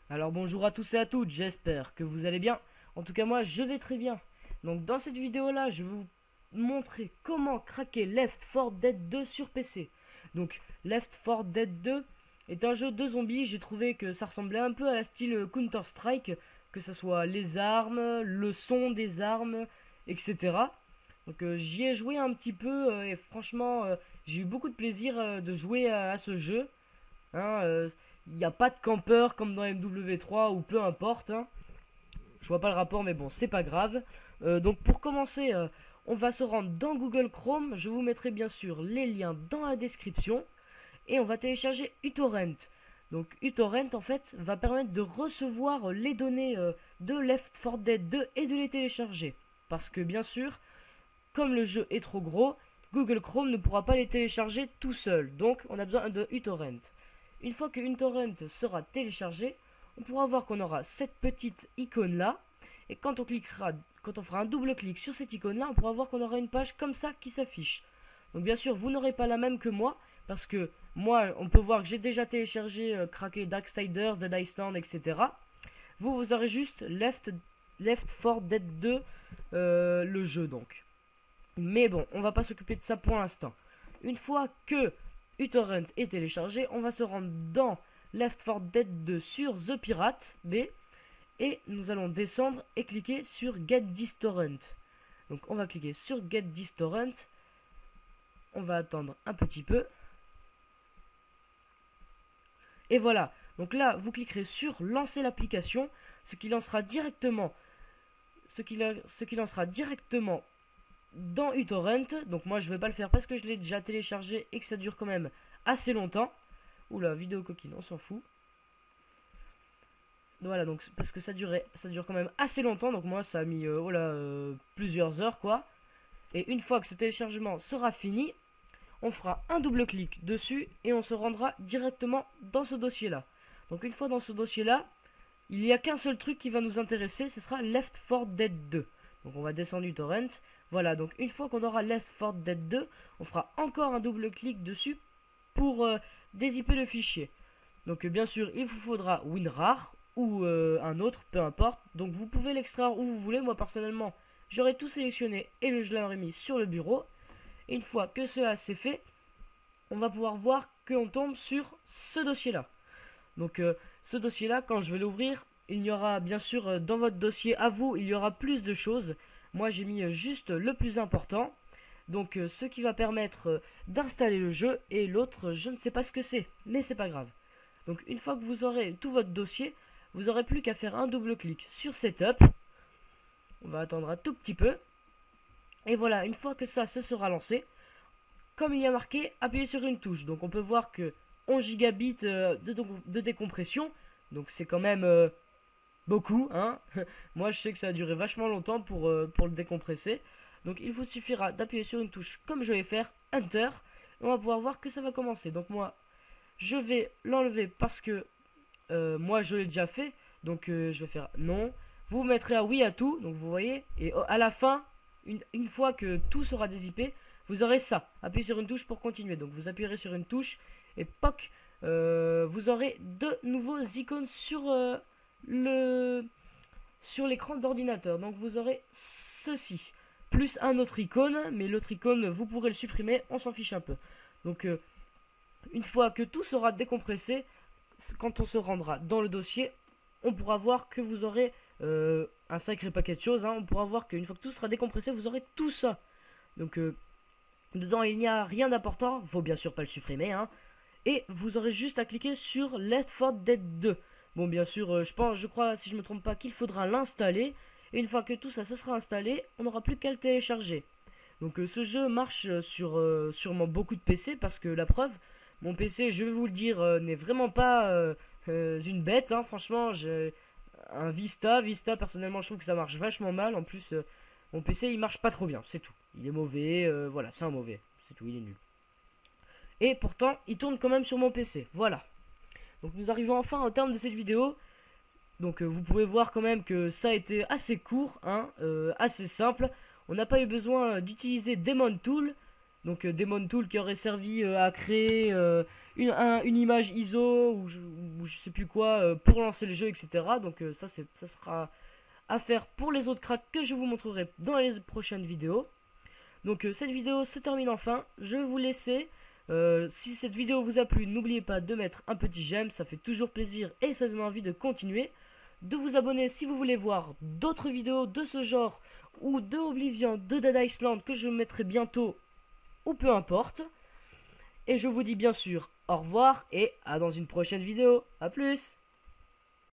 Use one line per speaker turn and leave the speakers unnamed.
Alors bonjour à tous et à toutes, j'espère que vous allez bien. En tout cas moi je vais très bien. Donc dans cette vidéo là je vais vous montrer comment craquer Left 4 Dead 2 sur PC. Donc Left 4 Dead 2 est un jeu de zombies, j'ai trouvé que ça ressemblait un peu à la style Counter Strike, que ce soit les armes, le son des armes, etc. Donc j'y ai joué un petit peu et franchement j'ai eu beaucoup de plaisir de jouer à ce jeu. Hein, il n'y a pas de campeur comme dans MW3 ou peu importe. Hein. Je vois pas le rapport, mais bon, c'est pas grave. Donc pour commencer, on va se rendre dans Google Chrome. Je vous mettrai bien sûr les liens dans la description. Et on va télécharger uTorrent. Donc uTorrent en fait va permettre de recevoir les données de Left 4 Dead 2 et de les télécharger. Parce que bien sûr, comme le jeu est trop gros, Google Chrome ne pourra pas les télécharger tout seul. Donc on a besoin de uTorrent. Une fois que uTorrent sera téléchargé, on pourra voir qu'on aura cette petite icône là. Et quand on fera un double clic sur cette icône là, on pourra voir qu'on aura une page comme ça qui s'affiche. Donc bien sûr, vous n'aurez pas la même que moi, parce que moi, on peut voir que j'ai déjà téléchargé, craqué Darksiders, Dead Island, etc. Vous aurez juste Left 4 Dead 2, le jeu donc. Mais bon, on va pas s'occuper de ça pour l'instant. Une fois que uTorrent est téléchargé, on va se rendre dans Left 4 Dead 2 sur The Pirate B et nous allons descendre et cliquer sur Get This Torrent. Donc on va cliquer sur Get This Torrent. On va attendre un petit peu. Et voilà. Donc là, vous cliquerez sur lancer l'application, ce qui lancera directement dans uTorrent. Donc moi je vais pas le faire parce que je l'ai déjà téléchargé et que ça dure quand même assez longtemps. Oula, vidéo coquine, on s'en fout. Voilà, donc parce que ça dure quand même assez longtemps. Donc moi ça a mis plusieurs heures quoi. Et une fois que ce téléchargement sera fini, on fera un double clic dessus et on se rendra directement dans ce dossier là. Donc une fois dans ce dossier là, il n'y a qu'un seul truc qui va nous intéresser, ce sera Left 4 Dead 2. Donc on va descendre uTorrent. Voilà, donc une fois qu'on aura Left 4 Dead 2, on fera encore un double clic dessus pour dézipper le fichier. Donc bien sûr, il vous faudra WinRAR ou un autre, peu importe. Donc vous pouvez l'extraire où vous voulez. Moi personnellement, j'aurais tout sélectionné et je l'aurais mis sur le bureau. Et une fois que cela c'est fait, on va pouvoir voir qu'on tombe sur ce dossier-là. Donc ce dossier-là, quand je vais l'ouvrir, il y aura bien sûr dans votre dossier à vous, il y aura plus de choses. Moi j'ai mis juste le plus important. Donc ce qui va permettre d'installer le jeu et l'autre, je ne sais pas ce que c'est, mais c'est pas grave. Donc une fois que vous aurez tout votre dossier, vous n'aurez plus qu'à faire un double clic sur Setup. On va attendre un tout petit peu. Et voilà, une fois que ça se sera lancé, comme il y a marqué, appuyez sur une touche. Donc on peut voir que 11 gigabits de décompression. Donc c'est quand même beaucoup. Hein. Moi je sais que ça a duré vachement longtemps pour le décompresser. Donc il vous suffira d'appuyer sur une touche comme je vais faire, Enter. Et on va pouvoir voir que ça va commencer. Donc moi je vais l'enlever parce que moi je l'ai déjà fait. Donc je vais faire non. Vous mettrez à oui à tout. Donc vous voyez. Et à la fin, une fois que tout sera dézippé, vous aurez ça. Appuyez sur une touche pour continuer. Donc vous appuierez sur une touche et POC, vous aurez deux nouveaux icônes sur l'écran d'ordinateur. Donc vous aurez ceci plus un autre icône, mais l'autre icône vous pourrez le supprimer, on s'en fiche un peu. Donc une fois que tout sera décompressé, quand on se rendra dans le dossier, on pourra voir que vous aurez un sacré paquet de choses. Hein. On pourra voir qu'une fois que tout sera décompressé, vous aurez tout ça. Donc dedans il n'y a rien d'important, faut bien sûr pas le supprimer. Hein. Et vous aurez juste à cliquer sur Left 4 Dead 2. Bon bien sûr, je crois, si je me trompe pas, qu'il faudra l'installer. Et une fois que tout ça se sera installé, on n'aura plus qu'à le télécharger. Donc ce jeu marche sur sûrement beaucoup de PC parce que la preuve, mon PC, je vais vous le dire, n'est vraiment pas une bête. Hein. Franchement, j'ai un Vista. Vista, personnellement, je trouve que ça marche vachement mal. En plus, mon PC, il marche pas trop bien, c'est tout. Il est mauvais, voilà, c'est un mauvais. C'est tout, il est nul. Et pourtant, il tourne quand même sur mon PC. Voilà. Donc nous arrivons enfin au terme de cette vidéo. Donc vous pouvez voir quand même que ça a été assez court, hein, assez simple. On n'a pas eu besoin d'utiliser Demon Tool. Donc Demon Tool qui aurait servi à créer une image ISO ou je sais plus quoi pour lancer le jeu, etc. Donc ça sera à faire pour les autres cracks que je vous montrerai dans les prochaines vidéos. Donc cette vidéo se termine enfin. Je vais vous laisser. Si cette vidéo vous a plu, n'oubliez pas de mettre un petit j'aime, ça fait toujours plaisir et ça donne envie de continuer. De vous abonner si vous voulez voir d'autres vidéos de ce genre ou de Oblivion, de Dead Island que je mettrai bientôt ou peu importe. Et je vous dis bien sûr au revoir et à dans une prochaine vidéo. A plus.